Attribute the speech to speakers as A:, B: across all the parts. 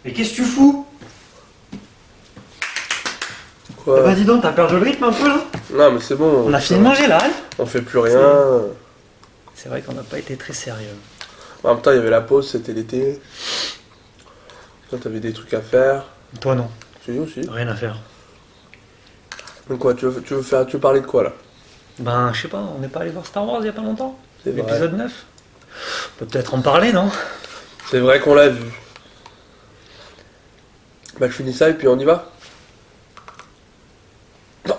A: Mais qu'est-ce que tu fous?
B: Quoi?
A: Eh ben dis donc, t'as perdu le rythme un peu là?
B: Non mais c'est bon.
A: On a fini de manger là, hein?
B: On fait plus rien.
A: C'est vrai qu'on n'a pas été très sérieux.
B: En même temps, il y avait la pause, c'était l'été. Toi, t'avais des trucs à faire.
A: Toi non,
B: Tu dis aussi.
A: rien à faire.
B: Donc quoi, tu veux parler de quoi là?
A: Ben je sais pas, on n'est pas allé voir Star Wars il y a pas longtemps?
B: C'est vrai.
A: L'épisode 9? On peut peut-être en parler, non?
B: C'est vrai qu'on l'a vu. Bah je finis ça et puis on y va. Non.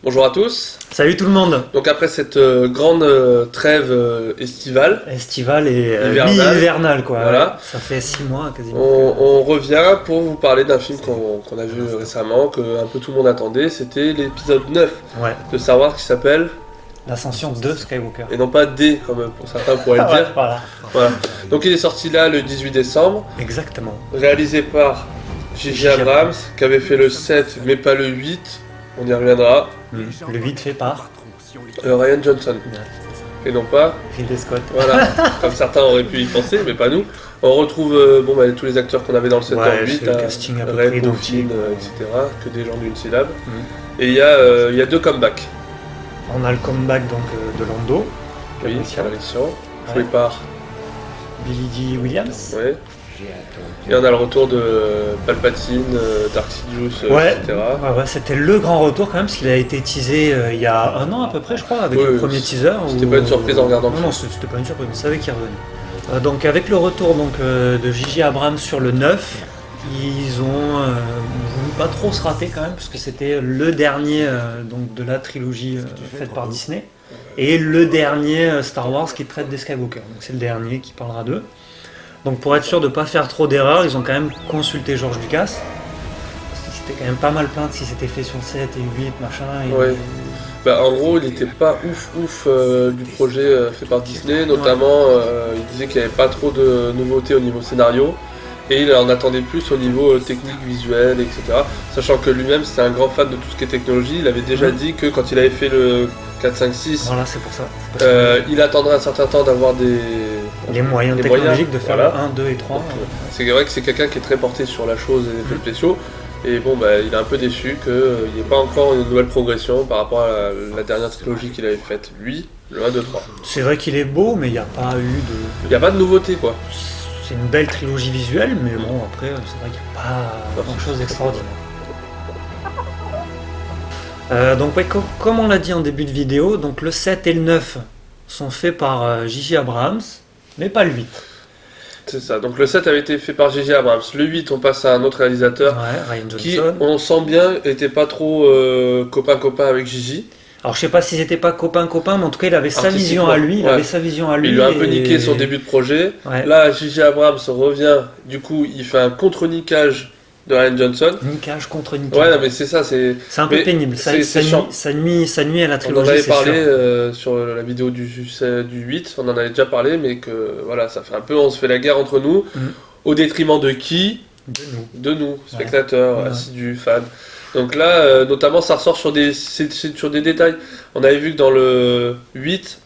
B: Bonjour à tous.
A: Salut tout le monde!
B: Donc après cette grande trêve estivale,
A: Estival et
B: Hivernal.
A: mi-hivernal quoi.
B: Voilà.
A: Ouais. Ça fait 6 mois quasiment.
B: on revient pour vous parler d'un film qu'on a vu récemment, que un peu tout le monde attendait. C'était l'épisode 9
A: Ouais,
B: de Star Wars qui s'appelle,
A: l'ascension de Skywalker.
B: et non pas D comme pour certains pourraient le
A: Ah ouais,
B: dire.
A: voilà.
B: Voilà. Donc il est sorti là le 18 décembre,
A: Exactement.
B: réalisé par J.J.
A: J.J.
B: Abrams, qui avait fait le 7 mais pas le 8, on y reviendra,
A: Le 8 fait par
B: Ryan Johnson, et non pas,
A: Ridley Scott.
B: voilà, comme certains auraient pu y penser, mais pas nous. On retrouve tous les acteurs qu'on avait dans le 7
A: Ouais,
B: et le 8,
A: c'est le casting à peu
B: Ray,
A: près identique.
B: Poutine, etc., que des gens d'une syllabe. Et il y a deux comebacks.
A: On a le comeback donc de Lando,
B: Oui,
A: Calrissian,
B: Calrissian, joué
A: Ouais.
B: par...
A: Billy D. Williams.
B: Ouais. Et on a le retour de Palpatine, Dark Sidious,
A: Ouais.
B: etc.
A: Ouais, c'était le grand retour quand même, parce qu'il a été teasé il y a un an à peu près, je crois, avec
B: Oui,
A: le
B: oui,
A: premier teaser.
B: c'était pas une surprise en regardant le
A: Non, non, c'était pas une surprise, on savait qu'il revenait. Donc avec le retour de J.J. Abrams sur le 9, ils ont voulu pas trop se rater quand même, parce que c'était le dernier donc de la trilogie faite par Disney, et le dernier Star Wars qui traite des Skywalker. Donc c'est le dernier qui parlera d'eux. Donc pour être sûr de ne pas faire trop d'erreurs, ils ont quand même consulté George Lucas. Parce qu'il s'était quand même pas mal plaint si c'était fait sur le 7 et 8, machin. Et
B: Ouais. Bah, en gros, il était pas ouf du projet fait par Disney, notamment il disait qu'il n'y avait pas trop de nouveautés au niveau scénario, et il en attendait plus au niveau technique, visuel, etc. Sachant que lui-même c'était un grand fan de tout ce qui est technologie, il avait déjà dit que quand il avait fait le 4, 5, 6,
A: Voilà, c'est pour ça. C'est parce que
B: il attendrait un certain temps d'avoir
A: les moyens
B: les
A: technologiques
B: moyens,
A: de faire
B: voilà.
A: le 1, 2 et 3.
B: Donc, c'est vrai que c'est quelqu'un qui est très porté sur la chose et les effets spéciaux. Et bon, bah, il est un peu déçu qu'il n'y ait pas encore une nouvelle progression par rapport à la dernière trilogie qu'il avait faite, lui, le 1, 2, 3.
A: C'est vrai qu'il est beau, mais il n'y a pas eu de.
B: Il n'y a pas de nouveauté, quoi.
A: C'est une belle trilogie visuelle, mais bon, après, c'est vrai qu'il n'y a pas grand chose d'extraordinaire. Donc, ouais, comme on l'a dit en début de vidéo, donc le 7 et le 9 sont faits par J.J. Abrams, mais pas le 8.
B: C'est ça. Donc le 7 avait été fait par J.J. Abrams. Le 8, on passe à un autre réalisateur
A: Ouais, Ryan
B: qui,
A: Johnson.
B: on sent bien, était pas trop copain-copain avec J.J.
A: Alors je sais pas si c'était pas copain, mais en tout cas il avait sa
B: Artistiquement,
A: vision à lui. Il
B: ouais.
A: avait sa vision à lui.
B: Il lui a un peu
A: et-
B: niqué son début de projet.
A: Ouais.
B: Là, J.J. Abrams revient, du coup, il fait un contre-niquage de Ryan Johnson.
A: Niquage contre niquage.
B: Ouais, non, mais c'est ça, c'est...
A: C'est un peu
B: mais
A: pénible. Ça,
B: c'est
A: ça
B: chiant.
A: ça nuit à la
B: On en
A: trilogie.
B: avait
A: c'est
B: parlé
A: sûr.
B: sur la vidéo du 8, on en avait déjà parlé, mais que voilà, ça fait un peu, on se fait la guerre entre nous, au détriment de qui?
A: De nous.
B: De nous, spectateurs,
A: Ouais.
B: assidus, fans. Donc là, notamment, ça ressort sur c'est sur des détails. On avait vu que dans le 8,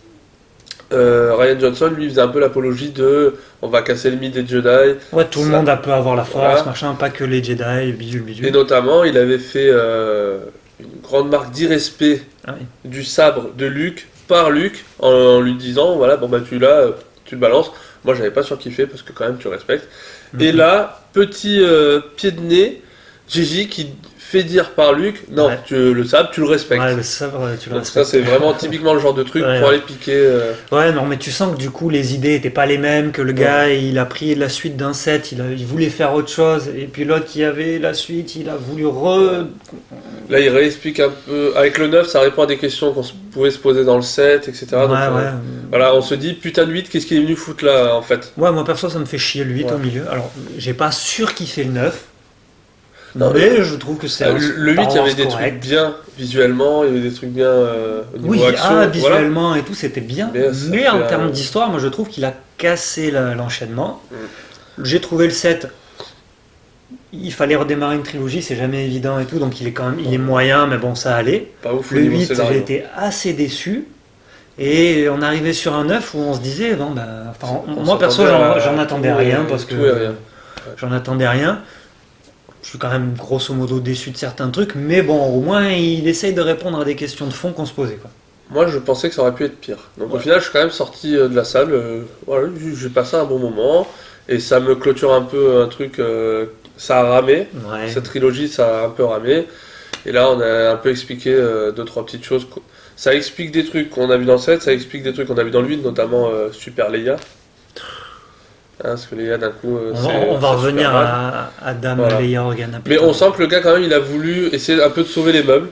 B: Ryan Johnson, lui, faisait un peu l'apologie de on va casser le mythe des Jedi.
A: Ouais, tout le
B: Ça-
A: monde peut avoir la force,
B: Voilà.
A: machin, pas que les Jedi, bidule,
B: Et
A: bidule.
B: notamment, il avait fait une grande marque d'irrespect
A: Ah oui.
B: du sabre de Luke par Luke en lui disant voilà, bon bah tu l'as, tu le balances. Moi, j'avais pas surkiffé parce que quand même, tu respectes. Et là, petit pied de nez, Gigi qui fait dire par Luke non,
A: Ouais.
B: le sabre, tu le respectes.
A: Ouais, le sabre, tu le
B: Donc ça,
A: respectes.
B: c'est vraiment typiquement le genre de truc
A: Ouais,
B: pour
A: ouais.
B: aller piquer.
A: Ouais, non, mais tu sens que du coup, les idées étaient pas les mêmes, que le gars, il a pris la suite d'un set, il voulait faire autre chose, et puis l'autre qui avait la suite, il a voulu
B: Là, il réexplique un peu. Avec le 9, ça répond à des questions qu'on pouvait se poser dans le 7, etc.
A: Ouais,
B: Donc,
A: ouais.
B: voilà, on se dit putain de 8, qu'est-ce qu'il est venu foutre là en fait?
A: Ouais, moi perso, ça me fait chier le 8
B: Ouais.
A: au milieu. Alors, j'ai pas surkiffé le 9,
B: Non,
A: mais je trouve que c'est un
B: Le 8,
A: Star
B: il y avait
A: Wars
B: des
A: correct.
B: trucs bien visuellement, il y avait des trucs bien au niveau
A: Oui,
B: action.
A: ah,
B: voilà.
A: visuellement et tout, c'était bien.
B: Mais ça
A: Mais
B: fait
A: en termes d'histoire, moi je trouve qu'il a cassé l'enchaînement. J'ai trouvé le 7 il fallait redémarrer une trilogie, c'est jamais évident et tout, donc il est quand même, il est moyen, mais bon, ça allait.
B: Pas ouf au
A: Le
B: niveau
A: 8,
B: scénario.
A: j'ai été assez déçu. Et on arrivait sur un 9 où on se disait, bon, bah, enfin,
B: On
A: moi perso,
B: s'attendait à
A: j'en attendais
B: tout
A: rien
B: et-
A: parce
B: tout
A: que
B: et rien.
A: j'en attendais rien. Je suis quand même grosso modo déçu de certains trucs, mais bon, au moins il essaye de répondre à des questions de fond qu'on se posait, quoi.
B: Moi, je pensais que ça aurait pu être pire. Donc au
A: Ouais.
B: final, je suis quand même sorti de la salle. Voilà, j'ai passé un bon moment. Et ça me clôture un peu un truc. Ça a ramé.
A: Ouais.
B: Cette trilogie, ça a un peu ramé. Et là, on a un peu expliqué deux, trois petites choses. Ça explique des trucs qu'on a vu dans le 7, ça explique des trucs qu'on a vu dans le 8, notamment Super Leia. Hein, parce que Leia, d'un coup,
A: On va
B: c'est
A: revenir
B: super mal.
A: à Dame
B: Voilà.
A: Leia Organa.
B: Mais on sent que le gars, quand même, il a voulu essayer un peu de sauver les meubles.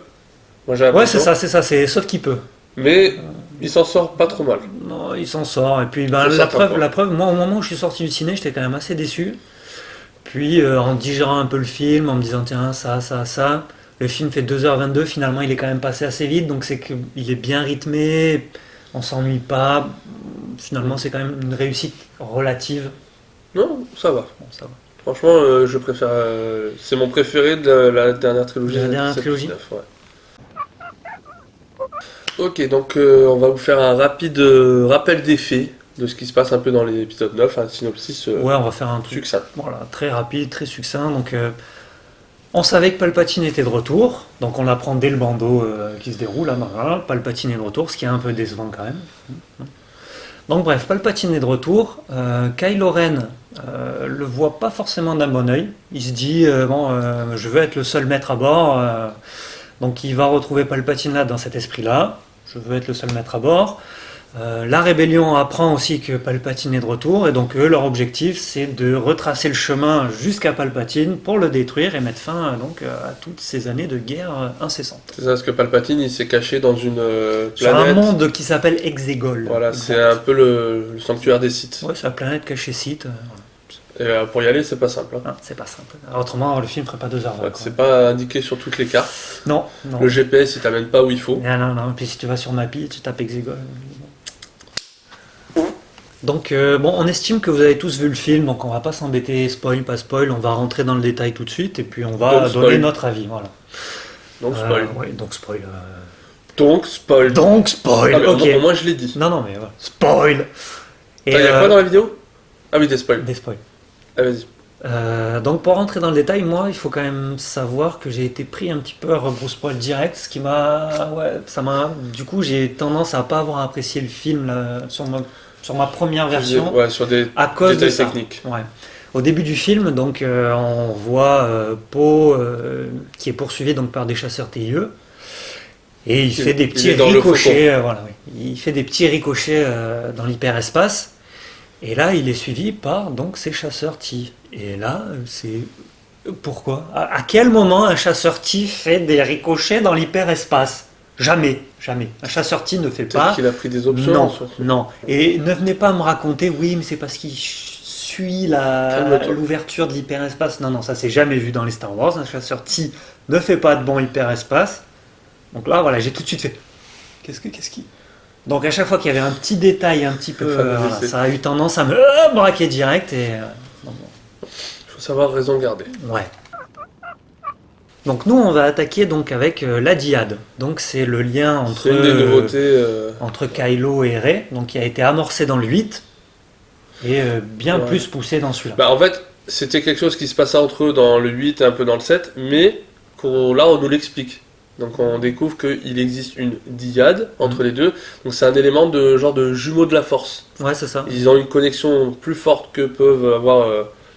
B: Moi, j'ai
A: Ouais,
B: l'impression.
A: c'est ça, sauf qu'il peut.
B: Mais il s'en sort pas trop mal.
A: Non, il s'en sort. Et puis, ben,
B: C'est certain, quoi.
A: la preuve, moi, au moment où je suis sorti du ciné, j'étais quand même assez déçu. Puis, en digérant un peu le film, en me disant, tiens, ça, le film fait 2h22, finalement, il est quand même passé assez vite, donc c'est qu'il est bien rythmé, on s'ennuie pas. Finalement, c'est quand même une réussite relative.
B: Non, ça va.
A: Bon, ça va.
B: Franchement, je préfère. C'est mon préféré de la dernière trilogie.
A: De la dernière
B: 7,
A: trilogie
B: 9, ouais. Ok, donc on va vous faire un rapide rappel des faits de ce qui se passe un peu dans l'épisode 9, un synopsis
A: Ouais, on va faire un truc
B: succinct.
A: voilà, très rapide, très succinct. Donc, on savait que Palpatine était de retour, donc on l'apprend dès le bandeau qui se déroule. Là, voilà, Palpatine est de retour, ce qui est un peu décevant quand même. Donc bref, Palpatine est de retour. Kylo Ren le voit pas forcément d'un bon oeil. Il se dit je veux être le seul maître à bord. Donc il va retrouver Palpatine là dans cet esprit-là. Je veux être le seul maître à bord. La rébellion apprend aussi que Palpatine est de retour et donc eux leur objectif c'est de retracer le chemin jusqu'à Palpatine pour le détruire et mettre fin à toutes ces années de guerre incessante.
B: C'est ça, parce que Palpatine il s'est caché dans une
A: Sur un
B: planète.
A: monde qui s'appelle Exegol.
B: Voilà, c'est un peu le sanctuaire des Sith.
A: Ouais, c'est la planète cachée Sith.
B: Et pour y aller, c'est pas simple. Hein.
A: Ah, c'est pas simple. Alors, autrement, le film ferait pas 2h20.
B: Ouais, c'est pas indiqué sur toutes les cartes.
A: Non, non.
B: Le GPS il t'amène pas où il faut.
A: Non. Puis si tu vas sur Mappy, tu tapes Exegol. Donc, on estime que vous avez tous vu le film, donc on va pas s'embêter, spoil, pas spoil, on va rentrer dans le détail tout de suite et puis on va
B: Donc,
A: donner
B: spoil.
A: notre avis. Voilà.
B: Donc spoil.
A: Ouais, donc spoil.
B: Donc spoil.
A: Donc spoil,
B: Ah, mais
A: ok.
B: au moins je l'ai dit.
A: Non, mais voilà. Spoil.
B: Il y a quoi dans la vidéo? Ah oui, des spoils.
A: des spoils.
B: Ah, vas-y.
A: Donc pour rentrer dans le détail, moi il faut quand même savoir que j'ai été pris un petit peu à rebrousse-poil direct, ce qui du coup j'ai tendance à pas avoir apprécié le film là, sur ma première version
B: Ouais, sur des
A: à cause de
B: détails
A: ça.
B: techniques.
A: Ouais. Au début du film, donc on voit Poe qui est poursuivi donc par des chasseurs TIE. Et il fait des petits
B: est dans le
A: ricochets, voilà, oui. Il fait des petits ricochets dans l'hyperespace. Et là, il est suivi par donc ces chasseurs TIE. Et là, c'est pourquoi à quel moment un chasseur TIE fait des ricochets dans l'hyperespace? Jamais. Un chasseur TIE ne fait
B: Peut-être
A: pas.
B: qu'il a pris des options.
A: Non,
B: surtout.
A: non. Et ne venez pas me raconter, oui, mais c'est parce qu'il suit
B: Calme-toi.
A: l'ouverture de l'hyperespace. Non, ça s'est jamais vu dans les Star Wars. Un chasseur TIE ne fait pas de bon hyperespace. Donc là, voilà, j'ai tout de suite fait. Qu'est-ce qui. Donc à chaque fois qu'il y avait un petit détail, un petit peu,
B: fameux
A: voilà,
B: essai.
A: ça a eu tendance à me braquer direct et. Donc,
B: Il faut savoir raison garder.
A: ouais. Donc nous, on va attaquer donc avec la dyade. Donc c'est le lien entre.
B: C'est une des nouveautés.
A: Entre Kylo et Rey, donc qui a été amorcé dans le 8 et bien
B: Ouais.
A: plus poussé dans celui-là.
B: Bah, en fait, c'était quelque chose qui se passait entre eux dans le 8 et un peu dans le 7, mais là on nous l'explique. Donc on découvre qu'il existe une dyade entre les deux. Donc c'est un élément de genre de jumeau de la force.
A: Ouais, c'est ça.
B: Ils ont une connexion plus forte que peuvent avoir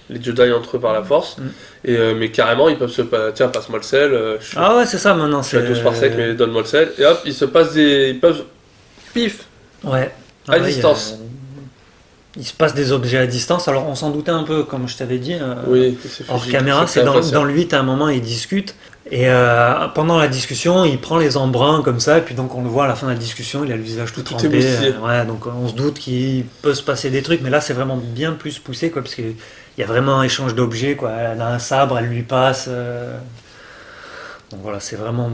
B: les Jedi entre eux par la force. Et, mais carrément, ils peuvent se tiens, passe-moi le sel. Je
A: Ah ouais, c'est ça maintenant.
B: suis à 12 par sec, mais donne-moi le sel. Et hop, ils se passent ils peuvent pif
A: Ouais.
B: à distance.
A: Il se passe des objets à distance. Alors on s'en doutait un peu, comme je t'avais dit.
B: Oui, c'est
A: Hors
B: physique,
A: caméra,
B: c'est
A: c'est
B: très
A: dans le 8 à un moment, ils discutent. Et pendant la discussion, il prend les embruns comme ça, et puis donc on le voit à la fin de la discussion, il a le visage tout
B: Tout
A: trempé.
B: émoustillé.
A: Ouais, donc on se doute qu'il peut se passer des trucs, mais là c'est vraiment bien plus poussé, quoi, parce qu'il y a vraiment un échange d'objets, quoi. Elle a un sabre, elle lui passe. Donc voilà, c'est vraiment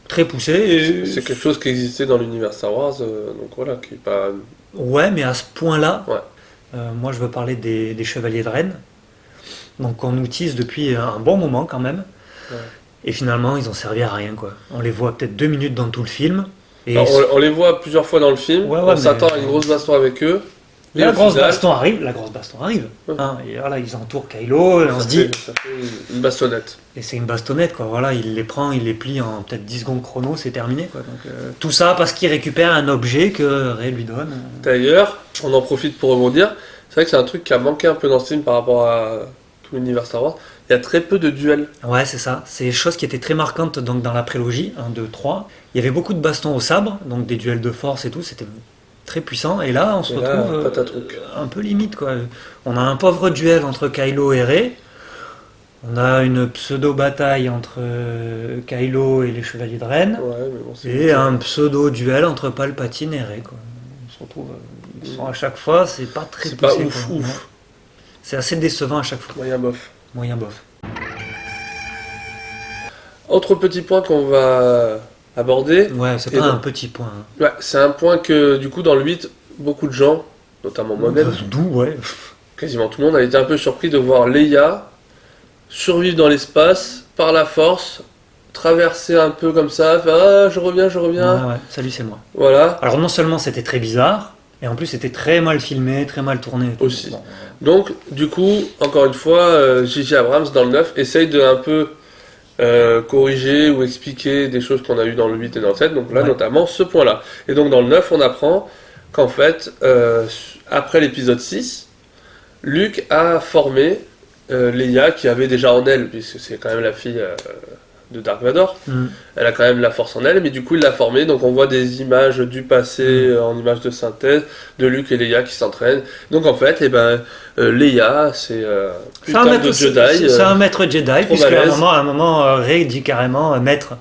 A: très poussé. Et...
B: C'est quelque chose qui existait dans l'univers Star Wars, donc voilà, qui est pas.
A: Ouais, mais à ce point-là,
B: Ouais.
A: moi je veux parler des Chevaliers de Rennes. donc qu'on utilise depuis un bon moment quand même.
B: Ouais.
A: Et finalement, ils ont servi à rien, quoi. On les voit peut-être 2 minutes dans tout le film. Et
B: Alors, on les voit plusieurs fois dans le film,
A: Ouais,
B: on s'attend à une grosse baston avec eux. Et
A: la
B: au
A: grosse
B: final,
A: baston arrive.
B: Ouais.
A: Hein, et voilà, ils entourent Kylo et on se dit...
B: ça fait une bastonnette.
A: Et c'est une bastonnette, quoi. Voilà, il les prend, il les plie en peut-être 10 secondes chrono, c'est terminé, quoi. Donc, tout ça parce qu'il récupère un objet que Rey lui donne.
B: D'ailleurs, on en profite pour rebondir. C'est vrai que c'est un truc qui a manqué un peu dans ce film par rapport à tout l'univers Star Wars. Il y a très peu de duels.
A: Ouais, c'est ça. C'est des choses qui étaient très marquantes donc, dans la prélogie, 1, 2, 3. Il y avait beaucoup de bastons au sabre, donc des duels de force et tout, c'était très puissant. Et là, on se retrouve
B: patatrouc.
A: un peu limite, quoi. On a un pauvre duel entre Kylo et Rey. On a une pseudo-bataille entre Kylo et les Chevaliers de Ren.
B: Ouais, mais bon, c'est
A: Et un pseudo-duel entre Palpatine et Rey, quoi. On se retrouve... ils sont à chaque fois, c'est pas très
B: c'est
A: poussé,
B: pas ouf,
A: quoi.
B: ouf.
A: C'est assez décevant à chaque fois.
B: Moyen bof.
A: Moyen bof.
B: Autre petit point qu'on va aborder.
A: Ouais, c'est
B: Et
A: pas
B: donc-
A: un petit point. Hein.
B: Ouais, c'est un point que, du coup, dans le 8, beaucoup de gens, notamment moi-même,
A: D'où, ouais.
B: quasiment tout le monde, a été un peu surpris de voir Leia survivre dans l'espace, par la force, traverser un peu comme ça, faire ah, je reviens.
A: Ouais, salut, c'est moi.
B: Voilà.
A: Alors non seulement c'était très bizarre, et en plus c'était très mal filmé, très mal tourné. et tout.
B: Aussi.
A: Bon.
B: Donc, du coup, encore une fois, J.J. Abrams, dans le 9, essaye de un peu corriger ou expliquer des choses qu'on a eues dans le 8 et dans le 7, donc là,
A: Ouais.
B: notamment ce point-là. Et donc, dans le 9, on apprend qu'en fait, après l'épisode 6, Luke a formé Leia, qui avait déjà en elle, puisque c'est quand même la fille de Dark Vador,
A: Mm.
B: elle a quand même la force en elle, mais du coup il l'a formée, donc on voit des images du passé en images de synthèse de Luke et Leia qui s'entraînent. Donc en fait, Leia, c'est
A: C'est un
B: putain
A: maître,
B: de Jedi.
A: c'est un maître Jedi, puisqu'à
B: balèze.
A: un moment Rey dit carrément maître.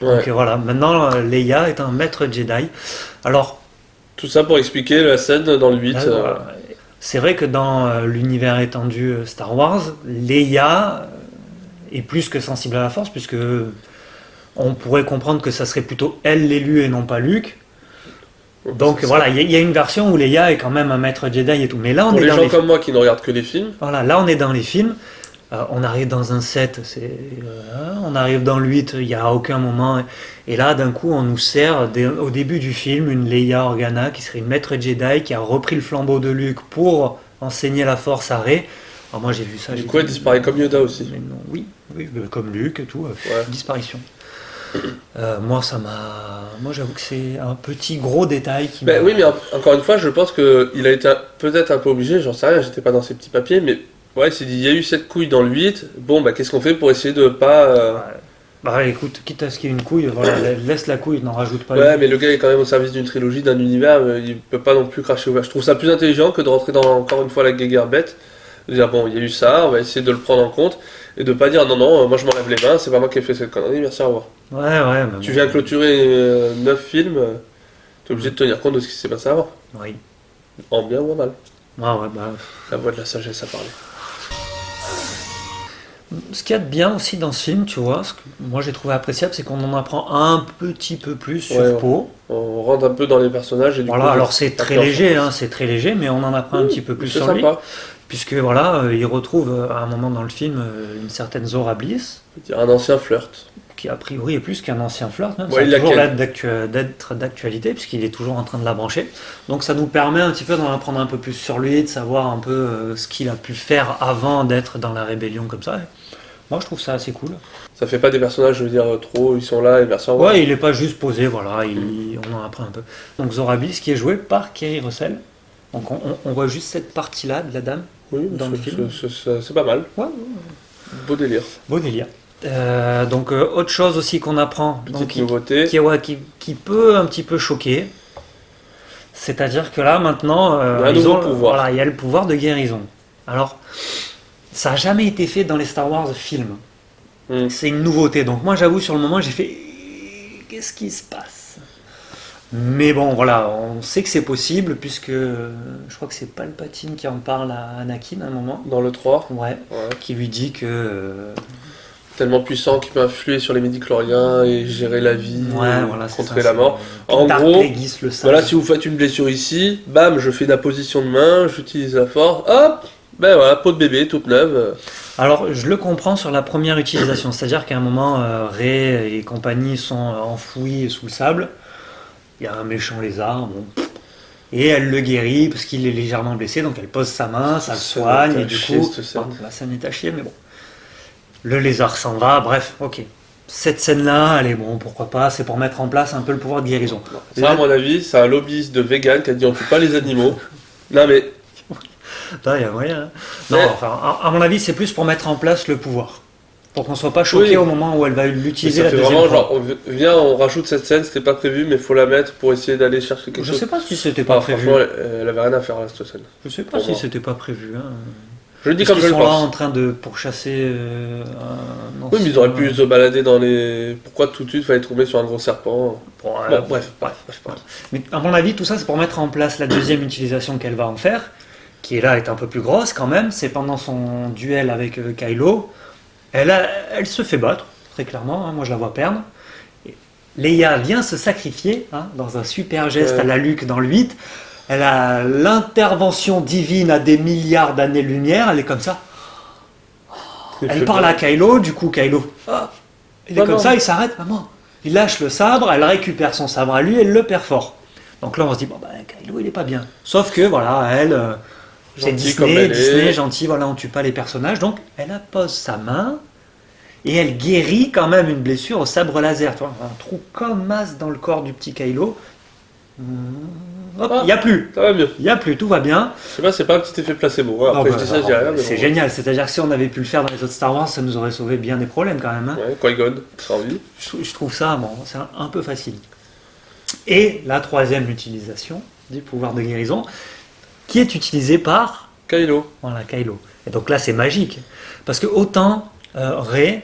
B: Ouais.
A: Donc voilà, maintenant Leia est un maître Jedi. Alors,
B: Tout ça pour expliquer la scène dans le 8.
A: voilà. C'est vrai que dans l'univers étendu Star Wars, Leia est plus que sensible à la force, puisque on pourrait comprendre que ça serait plutôt elle l'élu et non pas Luke. Donc
B: C'est
A: voilà,
B: ça.
A: il y a une version où Leia est quand même un maître Jedi et tout. Mais là, on
B: Pour
A: est
B: les
A: dans
B: gens
A: les
B: comme moi qui ne regardent que les films,
A: Voilà, là on est dans les films. On arrive dans un set, on arrive dans le 8, il n'y a aucun moment. Et là, d'un coup, on nous sert, au début du film, une Leia Organa qui serait une maître Jedi qui a repris le flambeau de Luke pour enseigner la force à Rey. Alors moi j'ai vu ça.
B: du
A: j'ai
B: coup elle
A: dit,
B: disparaît comme Yoda aussi.
A: mais non, oui, comme Luke et tout.
B: Ouais.
A: Disparition. Moi j'avoue que c'est un petit gros détail qui
B: Ben
A: m'a-
B: oui, mais encore une fois, je pense qu'il a été peut-être un peu obligé, j'en sais rien, j'étais pas dans ces petits papiers, mais ouais, il s'est dit, il y a eu cette couille dans le 8, bon, bah qu'est-ce qu'on fait pour essayer de pas...
A: Ouais. Bah écoute, quitte à ce qu'il y ait une couille, voilà, laisse la couille, n'en rajoute pas.
B: Ouais, mais le gars est quand même au service d'une trilogie, d'un univers, il peut pas non plus cracher ouvert. Je trouve ça plus intelligent que de rentrer dans, encore une fois, la guéguerre bête, de dire, bon, il y a eu ça, on va essayer de le prendre en compte, et de pas dire, non, moi je m'enlève les mains, c'est pas moi qui ai fait cette connerie, merci, au revoir.
A: Ouais, mais
B: Tu
A: bon.
B: viens clôturer 9 films, t'es obligé de tenir compte de ce qui s'est passé avant,
A: Oui.
B: en bien ou en mal.
A: Ouais, bah.
B: La voix de la sagesse à parler.
A: Ce qu'il y a de bien aussi dans ce film, tu vois, ce que moi j'ai trouvé appréciable, c'est qu'on en apprend un petit peu plus sur
B: Ouais,
A: Poe.
B: On rentre un peu dans les personnages, et du
A: Voilà,
B: coup,
A: alors c'est très léger, hein, c'est très léger, mais on en apprend un petit peu plus
B: c'est
A: sur lui.
B: sympa.
A: Puisque voilà, il retrouve à un moment dans le film une certaine Zora Bliss,
B: On peut dire un ancien flirt.
A: qui a priori est plus qu'un ancien flirt, même.
B: Ouais,
A: Ça a
B: il la
A: toujours
B: ken.
A: l'air d'être d'actualité, puisqu'il est toujours en train de la brancher. Donc ça nous permet un petit peu d'en apprendre un peu plus sur lui, de savoir un peu ce qu'il a pu faire avant d'être dans la rébellion comme ça. Moi je trouve ça assez cool.
B: Ça fait pas des personnages, je veux dire, trop, ils sont là et merci, au revoir.
A: Ouais, il est pas juste posé, voilà, on en apprend un peu. Donc Zora Bliss qui est jouée par Kerry Russell. Donc on voit juste cette partie-là de la dame.
B: Oui,
A: dans le film.
B: c'est pas mal.
A: Ouais,
B: Beau délire.
A: beau délire. Donc autre chose aussi qu'on apprend,
B: Petite
A: donc,
B: nouveauté.
A: qui peut un petit peu choquer, c'est-à-dire que là maintenant,
B: Il y a un
A: ils
B: nouveau
A: ont,
B: pouvoir.
A: voilà, il y a le pouvoir de guérison. Alors, ça n'a jamais été fait dans les Star Wars films.
B: Hmm.
A: C'est une nouveauté. Donc moi j'avoue sur le moment j'ai fait qu'est-ce qui se passe? Mais bon voilà, on sait que c'est possible puisque je crois que c'est Palpatine qui en parle à Anakin à un moment.
B: Dans le 3,
A: Ouais,
B: ouais.
A: qui lui dit que
B: Tellement puissant qu'il peut influer sur les médicloriens et gérer la vie,
A: ouais, voilà, c'est
B: contrer
A: ça,
B: la mort.
A: c'est-
B: En
A: Dark
B: gros,
A: Plagueis le sage.
B: voilà, si vous faites une blessure ici, bam, je fais de la position de main, j'utilise la force, hop, ben voilà, peau de bébé toute neuve.
A: Alors, je le comprends sur la première utilisation, c'est-à-dire qu'à un moment, Ray et compagnie sont enfouis sous le sable. Il y a un méchant lézard, bon. Et elle le guérit parce qu'il est légèrement blessé, donc elle pose sa main, ça le soigne, et du coup, la scène est à chier, mais bon. Le lézard s'en va, bref, ok. Cette scène-là, allez, bon, pourquoi pas, c'est pour mettre en place un peu le pouvoir de guérison.
B: Ça, à mon avis, c'est un lobbyiste de vegan qui a dit on tue pas les animaux. Non mais.
A: Là, il y a moyen. Hein. Non, enfin, à mon avis, c'est plus pour mettre en place le pouvoir. Pour qu'on soit pas choqué au moment où elle va l'utiliser la deuxième fois.
B: Genre, on rajoute cette scène, c'était pas prévu, mais faut la mettre pour essayer d'aller chercher quelque chose.
A: Je sais pas si c'était pas prévu.
B: Franchement, elle avait rien à faire là, cette scène.
A: Je sais pas si c'était pas prévu. Hein.
B: Je le dis comme je le pense.
A: Ils sont là en train de pourchasser un ancien...
B: Oui, mais ils auraient pu se balader dans les... Pourquoi tout de suite fallait tomber sur un gros serpent? Bon, bref.
A: Mais à mon avis, tout ça, c'est pour mettre en place la deuxième utilisation qu'elle va en faire, qui est là, est un peu plus grosse quand même. C'est pendant son duel avec Kylo. Elle se fait battre, très clairement. Hein, moi, je la vois perdre. Et Leia vient se sacrifier dans un super geste à la Luke dans le 8. Elle a l'intervention divine à des milliards d'années-lumière, elle est comme ça. Elle parle à Kylo, du coup Kylo, il est comme ça, il s'arrête, maman. Il lâche le sabre, elle récupère son sabre à lui, elle le perfore. Donc là on se dit, Kylo il est pas bien. Sauf que voilà, elle, c'est Disney, gentil, voilà, on tue pas les personnages. Donc elle pose sa main et elle guérit quand même une blessure au sabre laser. Tu vois, un trou comme as dans le corps du petit Kylo. Il n'y a plus.
B: Ça va mieux.
A: Il n'y a plus, tout va bien.
B: Je sais pas, c'est pas un petit effet placebo. Ouais, après, je dis ça, je dis rien.
A: C'est génial, c'est-à-dire que si on avait pu le faire dans les autres Star Wars, ça nous aurait sauvé bien des problèmes quand même. Hein.
B: Ouais, Qui-Gon, ça envie.
A: Je trouve ça, c'est un peu facile. Et la troisième utilisation du pouvoir de guérison, qui est utilisée par
B: Kylo.
A: Voilà, Kylo. Et donc là, c'est magique. Parce que autant Rey,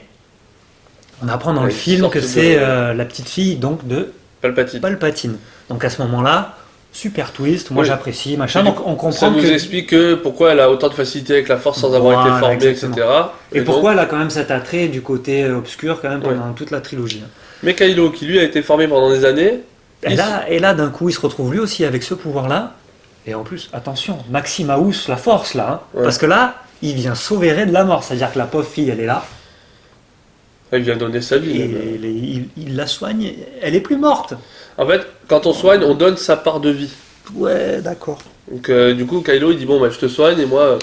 A: on apprend dans le film que c'est la petite fille donc de Palpatine. Donc à ce moment-là, super twist, moi j'apprécie, machin. Donc on comprend
B: ça nous explique pourquoi elle a autant de facilité avec la force sans avoir été formée, exactement. Etc.
A: Et pourquoi elle a quand même cet attrait du côté obscur quand même pendant toute la trilogie.
B: Mais Kylo, qui lui a été formé pendant des années...
A: Et là d'un coup, il se retrouve lui aussi avec ce pouvoir-là. Et en plus, attention, Maximaus, la force là. Parce que là, il vient sauver Rey de la mort. C'est-à-dire que la pauvre fille, elle est là.
B: Il vient donner sa vie.
A: Et il la soigne, elle est plus morte.
B: En fait, quand on soigne, on donne sa part de vie.
A: Ouais, d'accord.
B: Donc du coup, Kylo, il dit bon, je te soigne et moi...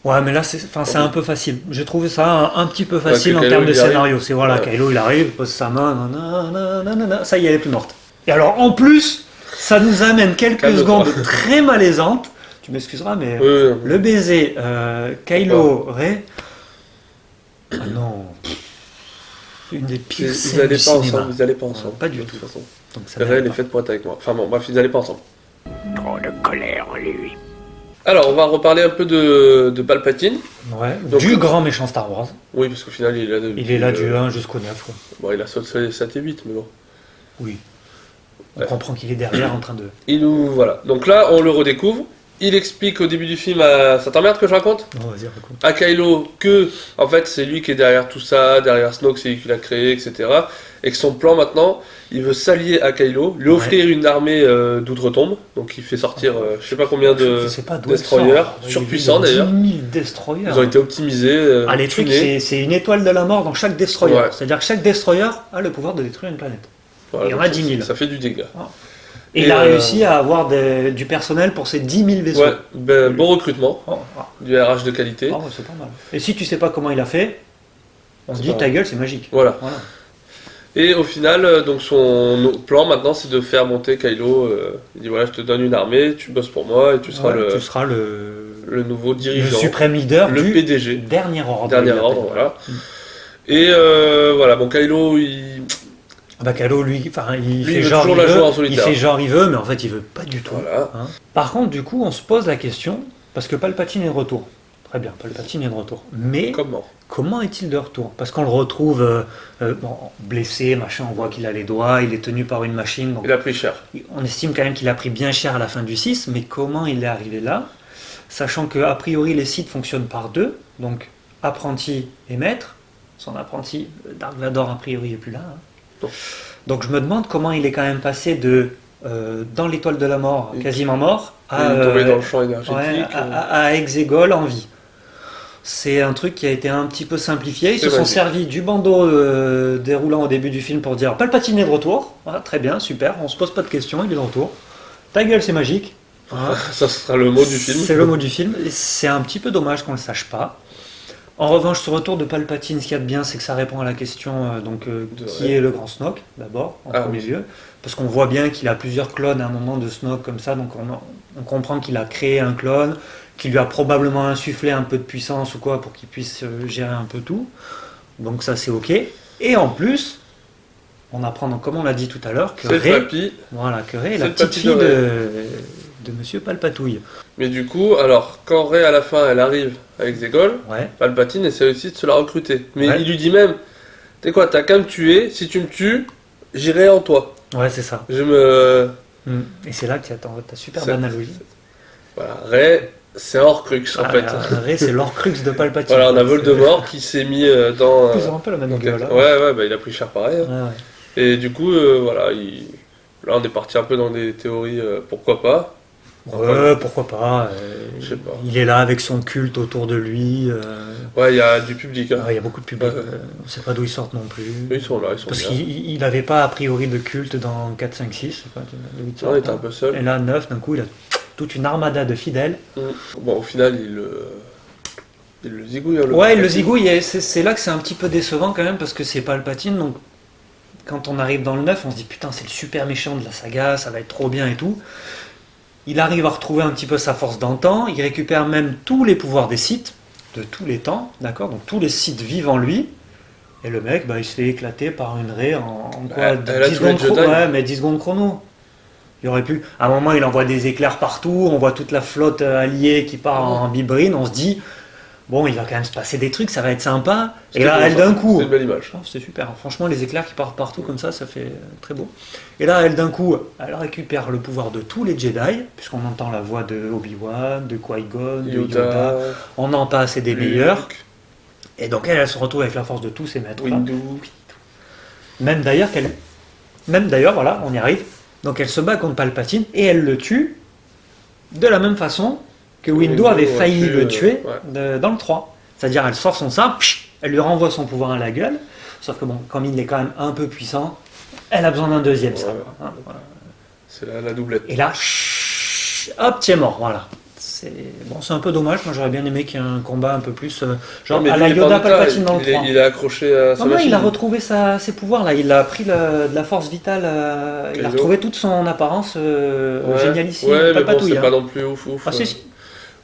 A: Ouais, mais là, c'est un peu facile. J'ai trouvé ça un petit peu facile en termes de scénario. C'est voilà, Kylo, il arrive, pose sa main, ça y est, elle est plus morte. Et alors, en plus, ça nous amène quelques secondes très malaisantes. Tu m'excuseras, mais le baiser, Kylo, Rey... Ah non... Une des pires scènes du cinéma.
B: Ils allaient pas ensemble.
A: Pas du tout.
B: Rey, elle est faite pour être avec moi. Enfin bon, bref, ils allaient pas ensemble.
C: Trop de colère en lui.
B: Alors, on va reparler un peu de Palpatine.
A: Ouais, donc, du grand méchant Star Wars.
B: Oui, parce qu'au final, il est là depuis...
A: Il est là du 1 jusqu'au 9. Quoi.
B: Bon, il a sauté les 7 et 8, mais bon.
A: Oui. On comprend qu'il est derrière en train de...
B: Voilà. Donc là, on le redécouvre. Il explique au début du film à... Ça t'emmerde que je raconte?
A: Non, vas-y, raconte.
B: À Kylo que, en fait, c'est lui qui est derrière tout ça, derrière Snoke, c'est lui qui l'a créé, etc. Et que son plan maintenant, il veut s'allier à Kylo, lui offrir une armée d'outre-tombe. Donc il fait sortir, je sais pas combien de destroyers, surpuissants d'ailleurs.
A: 10 000 destroyers.
B: Ils ont été optimisés.
A: Les trucs, c'est une étoile de la mort dans chaque destroyer. Ouais. C'est-à-dire que chaque destroyer a le pouvoir de détruire une planète.
B: Voilà, il y en a 10 000. Ça fait du dégât.
A: Ah. Et il a réussi à avoir du personnel pour ces 10 000 vaisseaux.
B: Ouais, bon recrutement, du RH de qualité.
A: C'est pas mal. Et si tu sais pas comment il a fait, on se dit ta gueule, c'est magique.
B: Voilà. Et au final, donc son plan maintenant, c'est de faire monter Kylo. Il dit voilà, je te donne une armée, tu bosses pour moi et tu seras le nouveau dirigeant,
A: le suprême leader,
B: le PDG,
A: dernier ordre.
B: Voilà. Et voilà, bon Kylo,
A: Kylo, lui, il fait
B: genre
A: il veut, mais en fait, il veut pas du tout.
B: Voilà.
A: Par contre, du coup, on se pose la question, parce que Palpatine est de retour. Très bien, Palpatine est de retour. Mais comment est-il de retour? Parce qu'on le retrouve blessé, machin, on voit qu'il a les doigts, il est tenu par une machine. Donc
B: il a pris cher.
A: On estime quand même qu'il a pris bien cher à la fin du 6, mais comment il est arrivé là? Sachant que a priori, les Sith fonctionnent par deux, donc apprenti et maître. Son apprenti, Dark Vador, a priori, est plus là. Donc je me demande comment il est quand même passé de dans l'étoile de la mort, quasiment mort, à
B: tomber dans le champ énergétique,
A: à Exegol en vie. C'est un truc qui a été un petit peu simplifié. Ils
B: C'est
A: se sont
B: magique.
A: servis du bandeau déroulant au début du film pour dire Palpatine est de retour. Voilà, très bien, super, on se pose pas de questions, il est de retour. Ta gueule, c'est magique. Voilà.
B: Ça sera le mot du film.
A: C'est le mot du film. Et c'est un petit peu dommage qu'on le sache pas. En revanche, ce retour de Palpatine, ce qu'il y a de bien, c'est que ça répond à la question qui
B: ouais.
A: est le grand Snoke, d'abord, en
B: Ah
A: premier
B: oui.
A: lieu. Parce qu'on voit bien qu'il a plusieurs clones à un moment de Snoke comme ça, donc on comprend qu'il a créé un clone, qu'il lui a probablement insufflé un peu de puissance ou quoi pour qu'il puisse gérer un peu tout. Donc ça, c'est ok. Et en plus, on apprend, donc, comme on l'a dit tout à l'heure, que
B: C'est le
A: Rey,
B: papy.
A: voilà, que Rey est
B: C'est
A: la
B: le
A: petite
B: papy
A: fille
B: de
A: de Monsieur Palpatouille.
B: Mais du coup, alors, quand Rey à la fin elle arrive avec Zégol,
A: Ouais.
B: Palpatine essaie aussi de se la recruter. Mais
A: Ouais.
B: il lui dit même, t'es quoi, t'as qu'à me tuer, si tu me tues, j'irai en toi.
A: Ouais, c'est ça.
B: Je me...
A: Et c'est là que tu as ta superbe
B: C'est-
A: analogie.
B: Voilà, Rey, c'est Horcrux en
A: Ah,
B: fait.
A: Rey, c'est l'Horcrux de Palpatine.
B: Voilà, on a Voldemort qui s'est mis dans...
A: Ils ont un peu la même
B: dans
A: gueule.
B: quelque-
A: hein.
B: Ouais, bah, il a pris cher pareil. hein.
A: Ouais, ouais.
B: Et du coup, voilà, là on est parti un peu dans des théories, pourquoi pas.
A: Ouais, pourquoi pas.
B: Je sais pas.
A: Il est là avec son culte autour de lui.
B: Ouais, il y a du public. Hein.
A: Il y a beaucoup de public.
B: Ouais.
A: On ne sait pas d'où ils sortent non plus.
B: Mais ils sont là, ils sont
A: Parce
B: bien.
A: qu'il n'avait pas a priori de culte dans 4, 5, 6.
B: Ouais, il était un peu seul.
A: Et là, 9, d'un coup, il a toute une armada de fidèles.
B: Bon, au final, il le zigouille. hein,
A: Ouais, il le
B: Palpatine.
A: zigouille. Et c'est là que c'est un petit peu décevant quand même parce que c'est Palpatine. Donc, quand on arrive dans le 9, on se dit putain, c'est le super méchant de la saga, ça va être trop bien et tout. Il arrive à retrouver un petit peu sa force d'antan. Il récupère même tous les pouvoirs des Sith de tous les temps, d'accord. Donc tous les Sith vivent en lui. Et le mec, il se fait éclater par une Rey en quoi
B: Elle a
A: 10
B: tué
A: secondes
B: Jedi.
A: Ouais, mais 10 secondes chrono. Il aurait pu. À un moment, il envoie des éclairs partout. On voit toute la flotte alliée qui part en bibrine. On se dit, bon, il va quand même se passer des trucs, ça va être sympa. Et
B: C'était
A: là,
B: beau,
A: elle
B: ça.
A: d'un coup.
B: C'est une belle image.
A: Oh, c'était super. Franchement, les éclairs qui partent partout comme ça fait très beau. Et là, elle d'un coup, elle récupère le pouvoir de tous les Jedi, puisqu'on entend la voix de Obi-Wan, de Qui-Gon, de Yoda.
B: Yoda,
A: On en passe et des
B: Luke,
A: meilleurs. Et donc elle se retrouve avec la force de tous ces maîtres.
B: Windu.
A: Même d'ailleurs, voilà, on y arrive. Donc elle se bat contre Palpatine et elle le tue de la même façon que Windu
B: Windu
A: avait
B: a
A: failli
B: tué,
A: le tuer
B: ouais.
A: dans le 3. C'est-à-dire elle sort son sabre, elle lui renvoie son pouvoir à la gueule. Sauf que bon, comme il est quand même un peu puissant, elle a besoin d'un deuxième
B: Ouais,
A: sabre.
B: ouais.
A: Hein, voilà.
B: C'est la doublette.
A: Et là, hop, tu es mort, voilà. C'est un peu dommage. Moi, j'aurais bien aimé qu'il y ait un combat un peu plus genre
B: Non, mais
A: à
B: lui,
A: la
B: il est pas
A: Yoda
B: en état,
A: Palpatine dans le
B: il est-
A: 3.
B: Il est accroché à sa
A: Non,
B: machine.
A: il a retrouvé ses pouvoirs là. Il a pris de la force vitale. Il a
B: Kylo.
A: retrouvé toute son apparence
B: Ouais.
A: génialissime.
B: Ouais, mais bon,
A: Palpatouille,
B: c'est
A: hein.
B: pas non plus ouf.
A: Ah, si.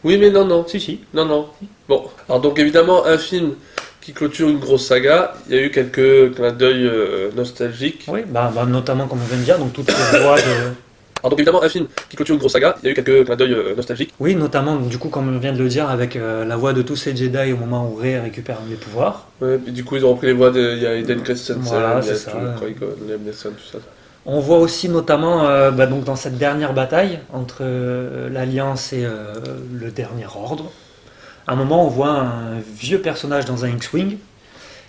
B: Oui, mais non.
A: Si.
B: Non. Bon, alors donc évidemment, un film qui clôture une grosse saga, il y a eu quelques clins d'œil nostalgiques.
A: Oui, notamment comme on vient de dire, donc toutes ces voix de.
B: Alors donc évidemment, un film qui clôture une grosse saga, il y a eu quelques clins d'œil nostalgiques.
A: Oui, notamment du coup, comme on vient de le dire, avec la voix de tous ces Jedi au moment où Rey récupère les pouvoirs.
B: Ouais, et du coup, ils ont repris les voix de. Il y a Eden Christensen,
A: Voilà,
B: il y a
A: c'est ça.
B: Qui-Gon, Liam Neeson, tout ça.
A: On voit aussi notamment donc dans cette dernière bataille entre l'Alliance et le Dernier Ordre. À un moment, on voit un vieux personnage dans un X-Wing.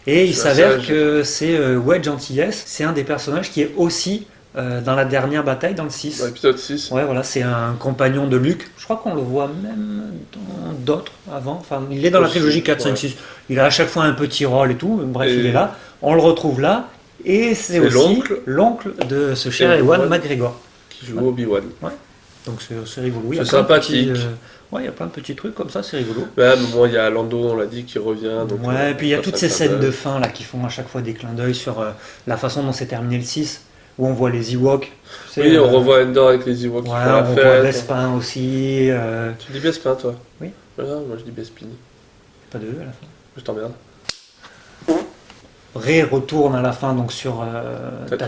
A: Et il
B: C'est
A: s'avère
B: sage.
A: que c'est Wedge Antilles. C'est un des personnages qui est aussi dans la dernière bataille, dans le 6.
B: Dans l'épisode 6.
A: Ouais, voilà, c'est un compagnon de Luke. Je crois qu'on le voit même dans d'autres avant. Enfin, il est dans la
B: Aussi,
A: trilogie 4, 5,
B: ouais.
A: 6. Il a à chaque fois un petit rôle et tout. Bref,
B: Et-
A: il est là. On le retrouve là. Et c'est
B: C'est
A: aussi
B: l'oncle.
A: l'oncle de ce cher
B: Ewan
A: Ewan McGregor.
B: Qui joue Obi-Wan.
A: Donc c'est rigolo. Il y a
B: C'est
A: plein de
B: sympathique.
A: petits, ouais, il y a plein de petits trucs comme ça, c'est rigolo.
B: Même, bon, il y a Lando, on l'a dit, qui revient. Donc,
A: Ouais, et puis il y a
B: ça,
A: toutes
B: ça
A: ces
B: clin
A: scènes
B: d'œil.
A: de fin là qui font à chaque fois des clins d'œil sur la façon dont s'est terminé le 6, où on voit les Ewoks. Tu sais,
B: Oui, on revoit Endor avec les Ewoks
A: Ouais,
B: qui font la
A: on voit
B: fête.
A: Bespin aussi.
B: Tu dis Bespin, toi?
A: Oui.
B: Voilà, moi je dis Bespin.
A: Pas de E à la fin.
B: Je t'emmerde.
A: Rey retourne à la fin donc sur
B: Tatooine.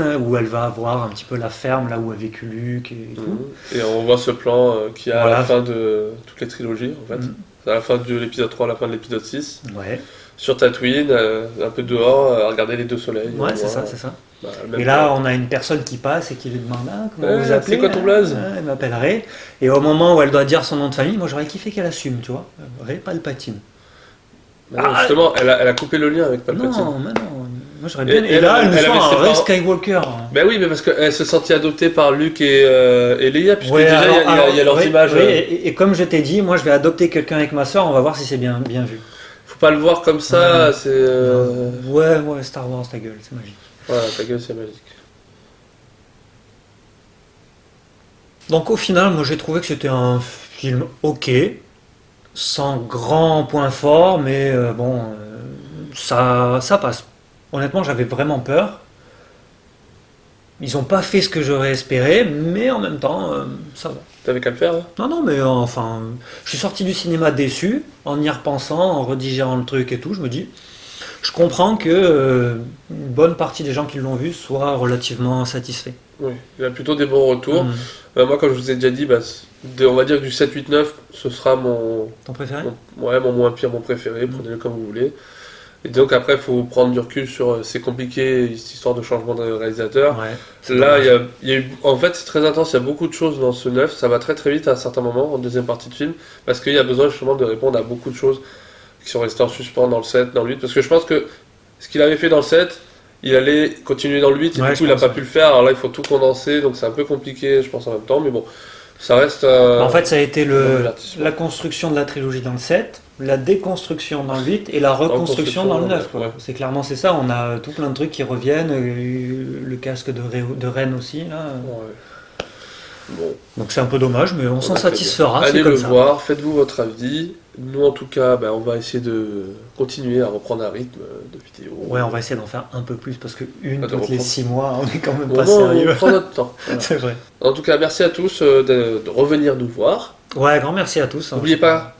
A: Tatooine, où elle va avoir un petit peu la ferme là où a vécu Luke et tout.
B: Mhm. Et on voit ce plan qu'il y a à
A: Voilà.
B: la fin de toutes les trilogies, en fait.
A: Mhm.
B: C'est à la fin de l'épisode 3, à la fin de l'épisode 6.
A: Ouais,
B: Sur Tatooine, un peu dehors, à regarder les deux soleils.
A: ouais,
B: au
A: c'est
B: loin.
A: ça, c'est ça.
B: Bah, même
A: Et là,
B: temps.
A: on a une personne qui passe et qui lui demande comment
B: Ouais,
A: vous
B: c'est
A: appelez
B: quoi ton blaze
A: Elle m'appelle Rey. Et au moment où elle doit dire son nom de famille, moi j'aurais kiffé qu'elle assume, tu vois. Rey Palpatine.
B: Bah non, justement, elle a coupé le lien avec Palpatine.
A: Non, mais Moi j'aurais bien.
B: Et
A: Et là, elle nous
B: elle
A: sort
B: avait
A: un
B: ses
A: vrai
B: parents-
A: Skywalker.
B: Ben oui, mais parce qu'elle se sentit adoptée par Luke et Leia, puisque
A: Ouais,
B: déjà il y a leurs
A: oui,
B: images.
A: oui, et comme je t'ai dit, moi je vais adopter quelqu'un avec ma soeur, on va voir si c'est bien vu.
B: Faut pas le voir comme ça,
A: Ouais.
B: c'est.
A: Ouais, Star Wars, ta gueule, c'est magique.
B: Voilà, ta gueule, c'est magique.
A: Donc au final, moi j'ai trouvé que c'était un film ok, sans grand point fort, mais ça passe. Honnêtement, j'avais vraiment peur. Ils n'ont pas fait ce que j'aurais espéré, mais en même temps, ça va.
B: T'avais qu'à le faire, hein.
A: Non, mais enfin, je suis sorti du cinéma déçu, en y repensant, en redigérant le truc et tout, je me dis, je comprends que une bonne partie des gens qui l'ont vu soient relativement satisfaits.
B: Oui, il a plutôt des bons retours.
A: Mm.
B: Moi, comme je vous ai déjà dit, on va dire que du 7, 8, 9, ce sera mon
A: Ton préféré?
B: mon moins pire, mon préféré, prenez-le comme vous voulez. Et donc après, il faut prendre du recul sur c'est compliqué, cette histoire de changement de réalisateur.
A: Ouais. c'est
B: Là,
A: dommage.
B: il y a eu, en fait, c'est très intense, il y a beaucoup de choses dans ce 9, ça va très très vite à un certain moment, en deuxième partie de film, parce qu'il y a besoin justement de répondre à beaucoup de choses qui sont restées en suspens dans le 7, dans le 8, parce que je pense que ce qu'il avait fait dans le 7, il allait continuer dans le 8, et
A: Ouais,
B: du
A: je
B: coup, il n'a
A: pense,
B: pas
A: ouais.
B: pu le faire, alors là, il faut tout condenser, donc c'est un peu compliqué, je pense, en même temps, mais bon, ça reste
A: En fait, ça a été
B: un divertissement.
A: la construction de la trilogie dans le 7, la déconstruction dans le 8 et la reconstruction dans le 9. Quoi.
B: ouais.
A: C'est clairement c'est ça, on a tout plein de trucs qui reviennent, le casque de Rennes aussi. Là.
B: Ouais. Bon.
A: Donc c'est un peu dommage, mais on s'en
B: a fait
A: satisfera,
B: bien.
A: c'est
B: Allez
A: comme
B: le
A: ça.
B: voir, faites-vous votre avis. Nous, en tout cas, on va essayer de continuer à reprendre un rythme de vidéo.
A: Ouais, on va essayer d'en faire un peu plus parce que une
B: Ah, de
A: toutes les
B: reprendre.
A: 6 mois, on est quand même
B: Bon,
A: pas
B: bon,
A: sérieux.
B: on prend notre temps. Voilà.
A: C'est vrai.
B: En tout cas, merci à tous de revenir nous voir.
A: Ouais, grand merci à tous.
B: N'oubliez pas,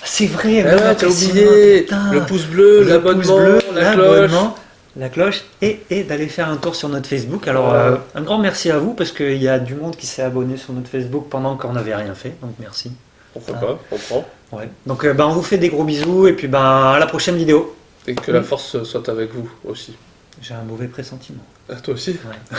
A: C'est vrai,
B: ah ouais, t'as
A: appréciez,
B: oublié
A: putain.
B: le pouce bleu,
A: Le
B: l'abonnement,
A: pouce bleu,
B: la cloche.
A: l'abonnement, la cloche et d'aller faire un tour sur notre Facebook. Alors
B: Ouais.
A: un grand merci à vous parce qu'il y a du monde qui s'est abonné sur notre Facebook pendant qu'on n'avait rien fait, donc merci.
B: Pourquoi pas, on prend.
A: Ouais. Donc on vous fait des gros bisous et puis à la prochaine vidéo.
B: Et que la force soit avec vous aussi.
A: J'ai un mauvais pressentiment.
B: Ah, toi aussi.
A: Ouais.